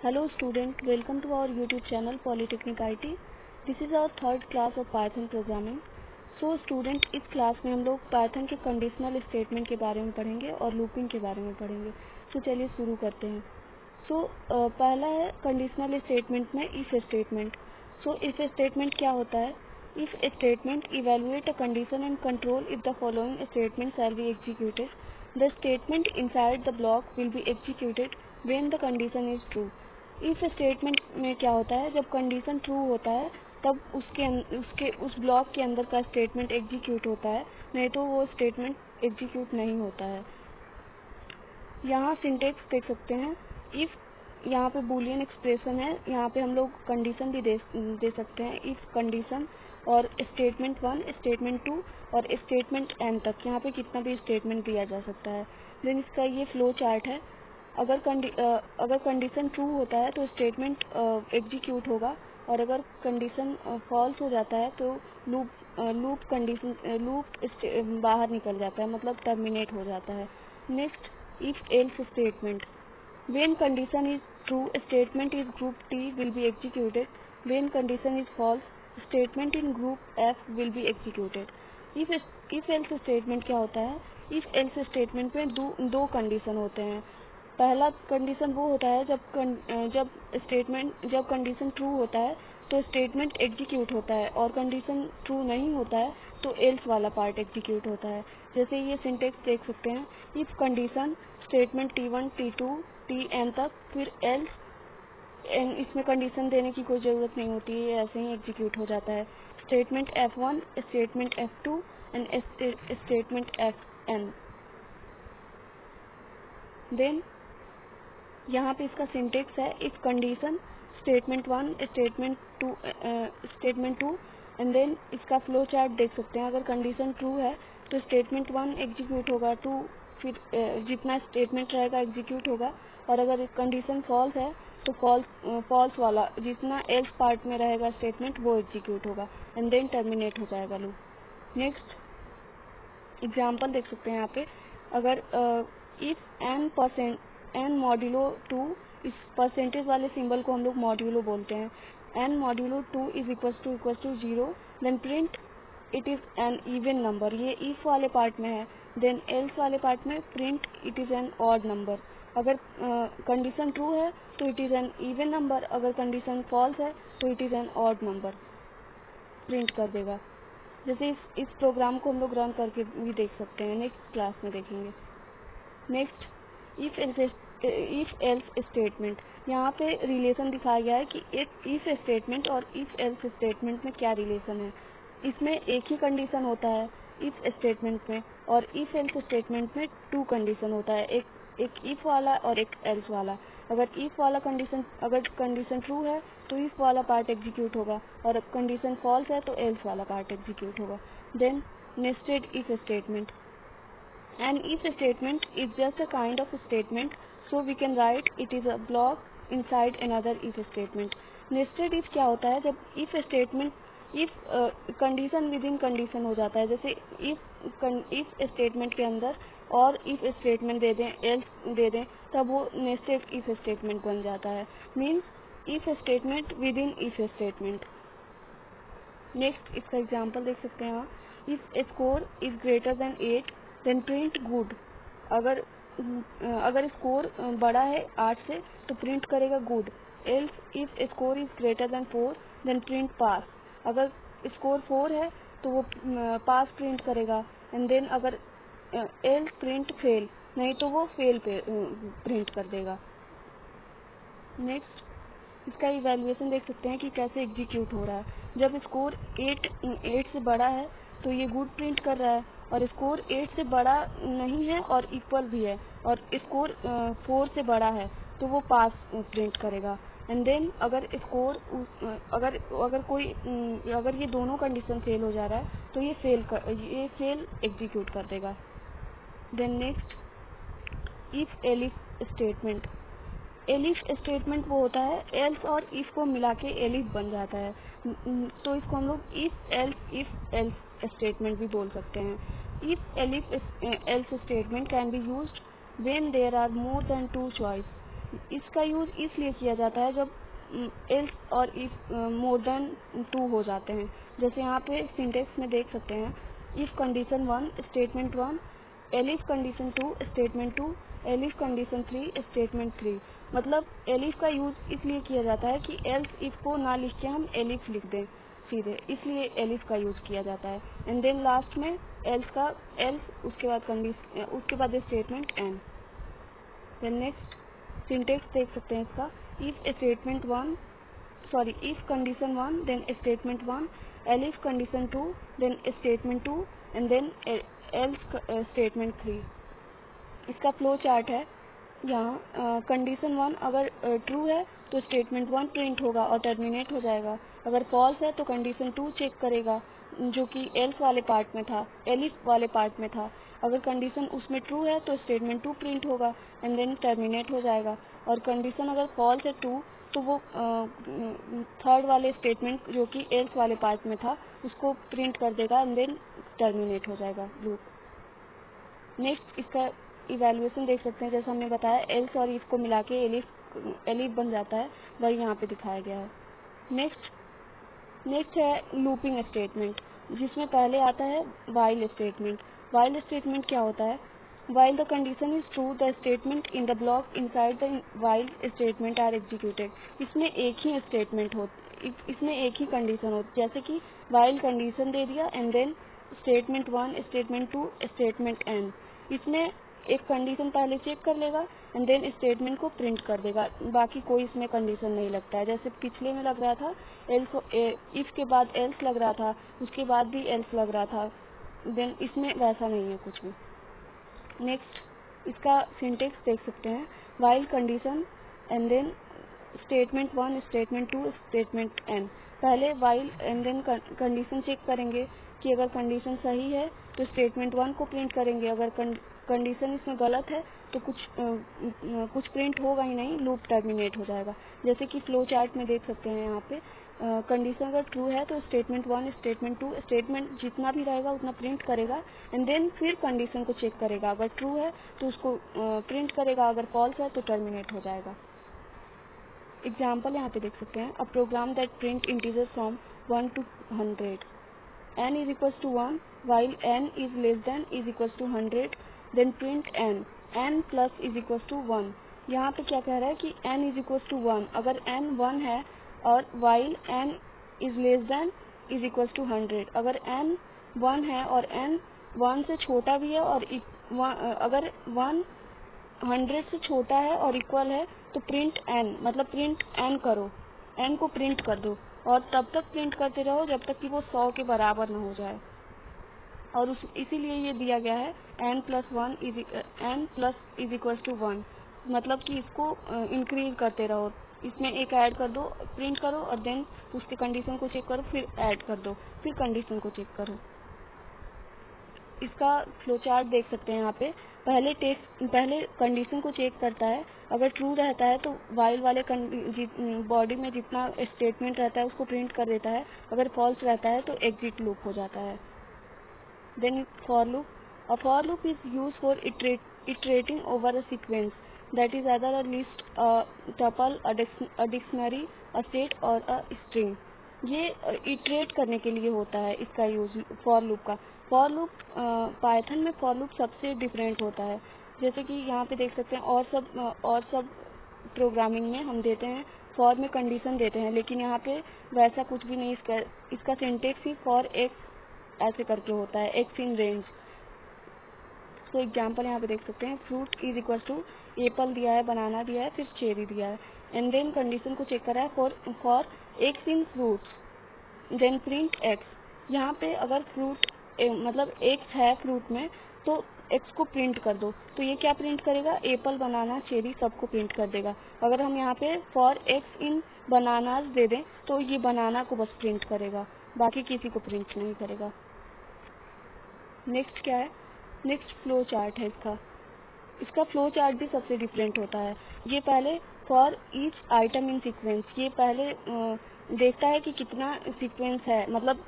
Hello student, welcome to our YouTube channel Polytechnic IT. This is our third class of Python programming. So student, इस class में हम लोग Python के conditional statement के बारे में पढ़ेंगे और लूपिंग के बारे में पढ़ेंगे. तो चलिए शुरू करते हैं. पहला है कंडीशनल स्टेटमेंट में इफ स्टेटमेंट. इफ स्टेटमेंट क्या होता है? If statement evaluate a condition and control if the following statement shall be executed. The statement inside the block will be executed when the condition is true. If statement में क्या होता है? जब condition true होता है तब उसके उस ब्लॉक के अंदर का स्टेटमेंट एग्जीक्यूट होता है, नहीं तो वो स्टेटमेंट एग्जीक्यूट नहीं होता है. यहाँ सिंटेक्स देख सकते हैं. इफ यहाँ पे बूलियन एक्सप्रेशन है, यहाँ पे हम लोग कंडीशन भी दे सकते हैं. इफ कंडीशन और स्टेटमेंट 1, स्टेटमेंट 2 और स्टेटमेंट एन तक, यहाँ पे कितना भी स्टेटमेंट दिया जा सकता है. देन इसका ये फ्लो चार्ट है. अगर कंडीशन ट्रू होता है तो स्टेटमेंट एग्जीक्यूट होगा, और अगर कंडीशन फॉल्स हो जाता है तो लूप बाहर निकल जाता है, मतलब टर्मिनेट हो जाता है. Next, if else statement. When condition is true, statement is group T will be executed. When condition is false, statement in group F will be executed. If else statement क्या होता है? इफ एल्स स्टेटमेंट में दो condition होते हैं. पहला condition वो होता है जब कंडीशन ट्रू होता है तो स्टेटमेंट एग्जीक्यूट होता है, और कंडीशन ट्रू नहीं होता है तो एल्स वाला पार्ट एग्जीक्यूट होता है. जैसे ये सिंटेक्स देख सकते हैं. If condition statement T1 T2 Tn तक, फिर एल्स. इसमें कंडीशन देने की कोई ज़रूरत नहीं होती है, ऐसे ही एग्जीक्यूट हो जाता है. Statement F1, statement F2 and statement Fn. Then यहाँ पे इसका सिंटेक्स है. If condition statement 1 statement 2 and then इसका फ्लो चार्ट देख सकते हैं. अगर कंडीशन ट्रू है तो स्टेटमेंट 1 एग्जीक्यूट होगा, 2 फिर जितना स्टेटमेंट रहेगा एग्जीक्यूट होगा, और अगर कंडीशन फॉल्स है तो फॉल्स वाला जितना एल्स पार्ट में रहेगा स्टेटमेंट वो एग्जीक्यूट होगा, एंड देन टर्मिनेट हो जाएगा लूप. नेक्स्ट एग्जाम्पल देख सकते हैं यहाँ पे. अगर इफ n मॉड्यूलो 2, इस परसेंटेज वाले सिंबल को हम लोग मॉड्यूलो बोलते हैं. n modulo 2 is equal to 0, then print it is an even number. ये इफ वाले पार्ट में है. देन एल्स वाले पार्ट में print it is an odd number. अगर कंडीशन ट्रू है तो it is an even number, अगर कंडीशन फॉल्स है तो it is an odd number print कर देगा. जैसे इस प्रोग्राम को हम लोग रन करके भी देख सकते हैं, नेक्स्ट क्लास में देखेंगे. Next, if else statement. यहाँ पे रिलेशन दिखाया गया है कि एक इफ स्टेटमेंट और इफ एल्स स्टेटमेंट में क्या रिलेशन है. इसमें एक ही कंडीशन होता है इफ स्टेटमेंट में, और इफ एल्स स्टेटमेंट में 2 कंडीशन होता है, एक इफ वाला और एक एल्स वाला. अगर कंडीशन ट्रू है तो इफ वाला पार्ट एग्जीक्यूट होगा, और कंडीशन फॉल्स है तो एल्स वाला पार्ट एग्जीक्यूट होगा. Then nested if statement. An if statement is just a kind of statement, so we can write it is a block inside another if statement. Nested if क्या होता है? जब if statement if condition with in condition हो जाता है. जैसे if statement के अंदर और if स्टेटमेंट दे दें, else दे दें, तब वो nested if स्टेटमेंट बन जाता है. Means if statement within if statement. Next इसका एग्जाम्पल देख सकते हैं. If score is greater than 8 then print good. अगर स्कोर बड़ा है 8 से तो प्रिंट करेगा good. Else if score is greater than 4 then print pass. अगर स्कोर 4 है तो वो पास प्रिंट करेगा, एंड देन अगर एल्स प्रिंट फेल, नहीं तो वो फेल पे प्रिंट कर देगा. नेक्स्ट इसका इवैल्यूएशन देख सकते हैं कि कैसे एग्जीक्यूट हो रहा है. जब स्कोर 8 से बड़ा है तो ये गुड प्रिंट कर रहा है, और स्कोर 8 से बड़ा नहीं है और इक्वल भी है, और स्कोर 4 से बड़ा है तो वो पास प्रिंट करेगा. एंड देन अगर ये दोनों कंडीशन फेल हो जा रहा है तो ये फेल एग्जीक्यूट कर देगा. Then next, if elif statement. Elif statement वो होता है एल्स और इफ को मिला के एलिफ बन जाता है, तो इसको हम लोग इफ एल्स स्टेटमेंट भी बोल सकते हैं. If elif else statement can be used when there are more than 2 choice. इसका यूज़ इसलिए किया जाता है जब एल्स और इफ मोर देन 2 हो जाते हैं। जैसे यहाँ पे सिंटेक्स में देख सकते हैं, if condition 1 statement 1, elif condition 2 statement 2, elif condition 3 statement 3। मतलब एलिफ का यूज़ इसलिए किया जाता है कि एल्स इफ को ना लिख के हम एलिफ लिख दें सीधे, इसलिए एलिफ का यूज़ किया जाता है। एंड देन लास्ट में एल्स उसके बाद statement end. Then next syntax देख सकते हैं इसका, if condition 1 then statement 1, elif condition 2 then statement 2 and then else statement 3। इसका फ्लो चार्ट है। यहाँ कंडीशन 1 अगर ट्रू है तो स्टेटमेंट 1 प्रिंट होगा और टर्मिनेट हो जाएगा। अगर फॉल्स है तो कंडीशन 2 चेक करेगा, जो कि एल्स वाले पार्ट में था, एलिफ वाले पार्ट में था। अगर कंडीशन उसमें ट्रू है तो स्टेटमेंट 2 प्रिंट होगा एंड देन टर्मिनेट हो जाएगा। और कंडीशन अगर फॉल्स है 2 तो वो थर्ड वाले स्टेटमेंट जो कि एल्स वाले पार्ट में था उसको प्रिंट कर देगा एंड देन टर्मिनेट हो जाएगा लूप। नेक्स्ट इसका इवैल्यूएशन देख सकते हैं, जैसा हमने बताया एल्स और इफ को मिला के एलिफ बन जाता है, वही यहाँ पे दिखाया गया है। नेक्स्ट है लूपिंग स्टेटमेंट, जिसमें पहले आता है वाइल स्टेटमेंट। वाइल स्टेटमेंट क्या होता है? While the condition is true the statement in the block inside the while statement are executed. इसमें एक ही स्टेटमेंट हो, इसमें एक ही कंडीशन हो, जैसे कि वाइल कंडीशन दे दिया and then statement 1 statement 2 statement N. इसमें एक कंडीशन पहले चेक कर लेगा एंड देन स्टेटमेंट को प्रिंट कर देगा, बाकी कोई इसमें कंडीशन नहीं लगता है। जैसे पिछले में लग रहा था इफ के बाद एल्स लग रहा था, उसके बाद भी एल्स लग रहा था, देन इसमें वैसा नहीं है कुछ भी। नेक्स्ट इसका सिंटेक्स देख सकते हैं, while condition and then statement 1 statement 2 statement N. पहले while and then condition check करेंगे कि अगर कंडीशन सही है तो स्टेटमेंट 1 को प्रिंट करेंगे, अगर कंडीशन इसमें गलत है तो कुछ प्रिंट होगा ही नहीं, लूप टर्मिनेट हो जाएगा। जैसे कि फ्लो चार्ट में देख सकते हैं यहाँ पे कंडीशन अगर ट्रू है तो स्टेटमेंट 1 स्टेटमेंट 2 स्टेटमेंट जितना भी रहेगा उतना प्रिंट करेगा एंड देन फिर कंडीशन को चेक करेगा, अगर ट्रू है तो उसको प्रिंट करेगा, अगर फॉल्स है तो टर्मिनेट हो जाएगा। एग्जाम्पल यहाँ पे देख सकते हैं, a program that print integer from 1 to 100, n is equals to 1 while n is less than is equals to 100, then print n plus is equals to 1। यहाँ पे क्या कह रहा है कि n is equals to 1, अगर n 1 है और while n is less than is equals to 100, अगर n 1 है और n 1 से छोटा भी है और अगर 1 100 से छोटा है और इक्वल है तो प्रिंट n, मतलब प्रिंट n करो, n को प्रिंट कर दो और तब तक प्रिंट करते रहो जब तक कि वो 100 के बराबर ना हो जाए। और इसीलिए ये दिया गया है n plus is equal to 1, मतलब कि इसको इंक्रीज करते रहो, इसमें एक ऐड कर दो, प्रिंट करो और देन उसके कंडीशन को चेक करो, फिर ऐड कर दो, फिर कंडीशन को चेक करो। इसका फ्लो चार्ट देख सकते हैं यहाँ पे, पहले कंडीशन को चेक करता है, अगर ट्रू रहता है तो वाइल वाले बॉडी में जितना स्टेटमेंट रहता है उसको प्रिंट कर देता है, अगर फॉल्स रहता है तो एग्जिट लूप हो जाता है। Then for loop, a for loop is use for iterating over a sequence that is other a list, a tuple, a dictionary, a set और अ स्ट्रिंग। ये इटरेट करने के लिए होता है इसका यूज फॉर लूप का। फॉर लूप पाइथन में फॉर लूप सबसे डिफरेंट होता है, जैसे कि यहाँ पे देख सकते हैं और सब प्रोग्रामिंग में हम देते हैं फॉर में कंडीशन देते हैं, लेकिन यहाँ पे वैसा कुछ भी नहीं, इसका सिंटेक्स ही फॉर एक्स ऐसे करके होता है, एक्स इन रेंज। तो एग्जाम्पल यहाँ पे देख सकते हैं, fruit is equal to apple दिया है, बनाना दिया है, फिर चेरी दिया है एंड देन कंडीशन को चेक करा है for x in fruits, then print x. यहाँ पे अगर फ्रूट मतलब एक्स है फ्रूट में तो एक्स को प्रिंट कर दो, तो ये क्या प्रिंट करेगा, एप्पल, बनाना, चेरी सबको प्रिंट कर देगा। अगर हम यहाँ पे फॉर एक्स इन बनानाज दे दें तो ये बनाना को बस प्रिंट करेगा, बाकी किसी को प्रिंट नहीं करेगा। नेक्स्ट क्या है, नेक्स्ट फ्लो चार्ट है इसका फ्लो चार्ट भी सबसे डिफरेंट होता है। ये पहले for each item in sequence, ये पहले देखता है कि कितना सीक्वेंस है, मतलब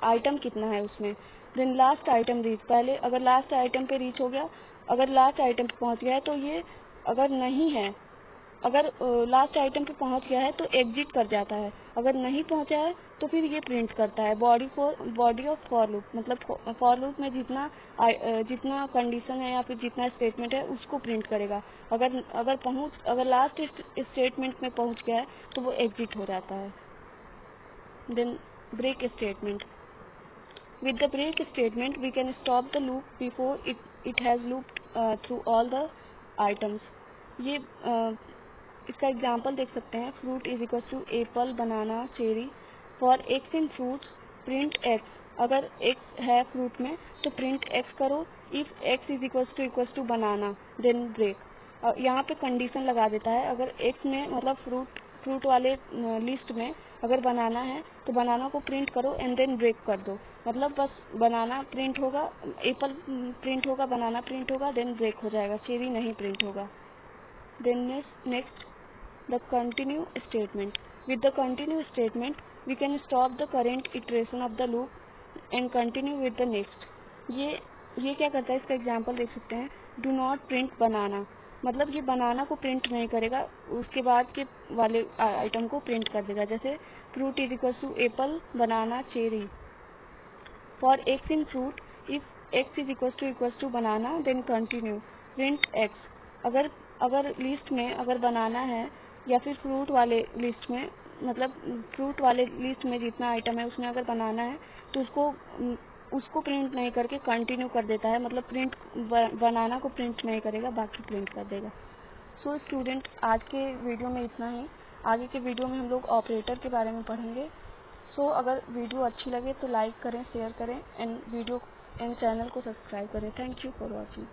आइटम कितना है उसमें। देन लास्ट आइटम रीच, पहले अगर लास्ट आइटम पे रीच हो गया, अगर लास्ट आइटम पे पहुंच गया है तो ये अगर नहीं है अगर लास्ट आइटम पे पहुंच गया है तो एग्जिट कर जाता है, अगर नहीं पहुंचा है तो फिर ये प्रिंट करता है बॉडी ऑफ फॉर लूप, मतलब फॉर लूप में जितना कंडीशन है या फिर जितना स्टेटमेंट है उसको प्रिंट करेगा। अगर लास्ट स्टेटमेंट में पहुंच गया है तो वो एग्जिट हो जाता है। Then break statement. With the break statement, we can stop the loop before it has looped through all the items. ये इसका एग्जाम्पल देख सकते हैं। Fruit is equal to apple, banana, cherry. For x in fruits print x. अगर x है fruit में तो print x करो। If x is equal to banana then break. यहाँ पे कंडीशन लगा देता है। अगर एक्स में मतलब फ्रूट वाले लिस्ट में अगर बनाना है तो बनाना को प्रिंट करो एंड देन ब्रेक कर दो, मतलब बस बनाना प्रिंट होगा, एप्पल प्रिंट होगा, बनाना प्रिंट होगा, देन ब्रेक हो जाएगा, चेरी नहीं प्रिंट होगा। Then next the continue statement. With the continue statement, we can stop the current iteration of the loop and continue with the next. ये क्या करता है, इसका एग्जाम्पल देख सकते हैं। डू नॉट प्रिंट बनाना, मतलब ये बनाना को प्रिंट नहीं करेगा, उसके बाद के वाले आइटम को प्रिंट कर देगा। जैसे fruit is equal to apple, banana, cherry. For x in fruit, if x is equal to banana then continue print x. अगर लिस्ट में अगर बनाना है या फिर फ्रूट वाले लिस्ट में, मतलब फ्रूट वाले लिस्ट में जितना आइटम है उसमें अगर बनाना है तो उसको प्रिंट नहीं करके कंटिन्यू कर देता है, मतलब बनाना को प्रिंट नहीं करेगा, बाकी प्रिंट कर देगा। सो स्टूडेंट, आज के वीडियो में इतना ही। आगे के वीडियो में हम लोग ऑपरेटर के बारे में पढ़ेंगे। सो अगर वीडियो अच्छी लगे तो लाइक करें, शेयर करें एंड चैनल को सब्सक्राइब करें। Thank you for watching.